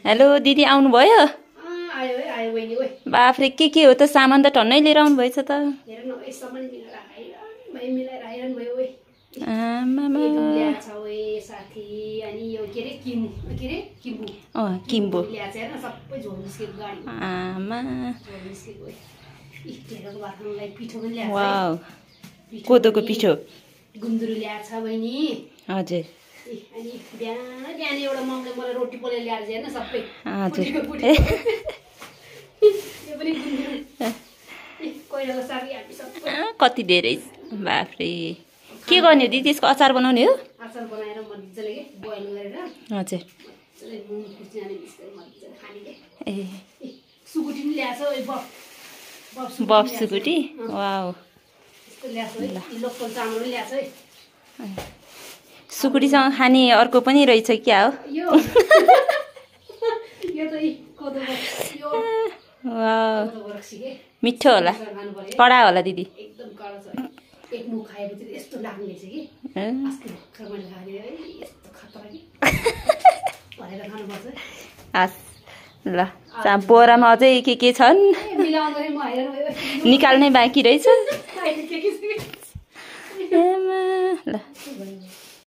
Hello दिदी आउनुभयो? आयो है आयो बहिनी ओइ बाफ्रे के हो त सामान त टन्नै लिएर आउनु भएछ त हेर न यस सामान मिलाएर आइरहनु भयो ओइ आमामा ल्याछ ओइ साथी अनि यो के रे किम्बु किम्बु ल्याछ हेर्न सबै झोल निस्केको गाडी आमा झोल निस्केको ओइ ढेँडाको भातलाई पिठो पनि ल्याछ वाउ कोदोको पिठो गुन्द्रुक ल्याछ बहिनी हजुर अनि बिहान एउटा ममले मलाई रोटी पोलेर ल्याएर हेर्न सबै हजुर यो पनि गुन्द्रुक कोइलाको साग हामी सबै कति धेरै बाफ्रे के गर्ने दिदी त्यसको अचार बनाउने हो अचार बनाएर मजाले के बोइल गरेर हजुर मजाले नुन खुर्सानी मिक्स गरेर मजाले खाने के ए सुकुटी पनि ल्याछ ओइ बफ सुकुटी वाउ यस्तो ल्याछ ओइ लोकल चामल पनि ल्याछ है सुकुटीसँग खाने अर्को पनि रहेछ क्या हो यो यो त कोदोको यो वाउ कोदोको रक्सी के मिठो होला खानु पर्यो कडा होला दिदी एकदम कडा छ एक मुख खाएपछि यस्तो लाग्ने रहेछ कि अस्ति भर्खर मैले खाने है यस्तो खतरा कि भनेर खानुपर्छ हस् ल बोरामा अझै के छन् मिलाउँदाखेरि म हेर निकाल्नै बाँकी रहेछ के